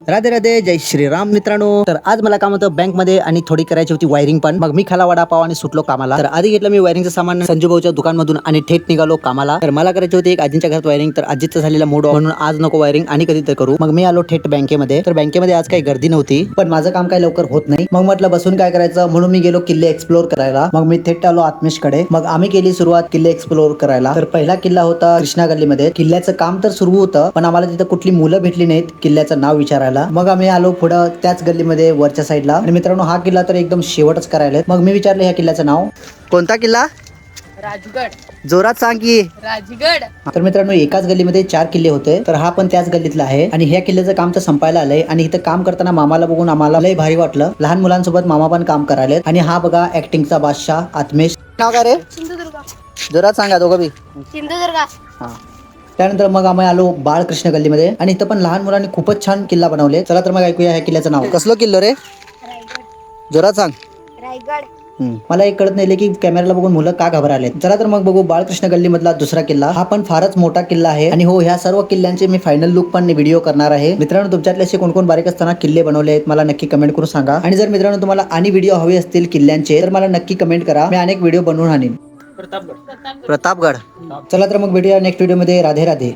राधे राधे, जय श्रीराम मित्रांनो. तर आज मला काम होतं बँकमध्ये आणि थोडी करायची होती वायरिंग पण. मग मी खाला वडापाव आणि सुटलो कामाला. तर आधी घेतलं मी वायरिंगचं सामान संजू भाऊच्या दुकानमधून आणि थेट निघालो कामाला. तर मला करायची होती एक आजींच्या घरात वायरिंग. तर आजीचं झालेला मूड म्हणून आज नको वायरिंग आणि कधी तर करू. मग मी आलो थेट बँकेमध्ये. तर बँकेमध्ये आज काही गर्दी नव्हती, पण माझं काम काही लवकर होत नाही. मग म्हटलं बसून काय करायचं, म्हणून मी गेलो किल्ले एक्सप्लोर करायला. मग मी थेट आलो आत्मेशकडे. मग आम्ही केली सुरुवात किल्ले एक्सप्लोर करायला. तर पहिला किल्ला होता कृष्णा गल्लीमध्ये. किल्ल्याचं काम तर सुरू होतं, पण आम्हाला तिथं कुठली मुलं भेटली नाहीत किल्ल्याचं नाव विचारायला. मग आम्ही आलो पुढं त्याच गल्लीमध्ये वरच्या साईडला. आणि मित्रांनो हा किल्ला तर एकदम शेवटच करायला. मग मी विचारलं ह्या किल्ल्याचं नाव कोणता किल्ला? राजगड. जोरात सांग की. राजगड. तर मित्रांनो एकाच गल्लीमध्ये 4 किल्ले होते, तर हा पण त्याच गल्लीतला आहे. आणि ह्या किल्ल्याचं काम तर संपायला आलंय. आणि इथं काम करताना मामाला बघून आम्हाला लय भारी वाटलं. लहान मुलांसोबत मामा पण काम करायला. आणि हा बघा ऍक्टिंगचा बादशाह आत्मेश. नाव काय रे? सिंधुदुर्ग. जोरात सांगा दोघं बी. सिंधुदुर्ग. हा. त्यानंतर मग आम्ही आलो बाळकृष्ण गल्लीमध्ये. आणि इथं पण लहान मुलांनी खूपच छान किल्ला बनवले. चला तर मग ऐकूया ह्या किल्ल्याचं नाव. कसलं किल्लो रे? रायगड. जोरात सांग. रायगड. मला एक कळत नाही की कॅमेराला बघून मुलं का घबराले. चला तर मग बघू बाळकृष्ण गल्ली मधला दुसरा किल्ला. हा पण फारच मोठा किल्ला आहे. आणि हो, ह्या सर्व किल्ल्यांचे मी फायनल लुक पण व्हिडिओ करणार आहे. मित्रांनो तुमच्यातले असे कोण कोण बारीक असताना किल्ले बनवले आहेत मला नक्की कमेंट करून सांगा. आणि जर मित्रांनो तुम्हाला आणि व्हिडिओ हवे असतील किल्ल्यांचे तर मला नक्की कमेंट करा. मी अनेक व्हिडिओ बनवून आणीन. प्रतापगड. चला तर मग भेटूया नेक्स्ट व्हिडिओ मध्ये. राधे राधे.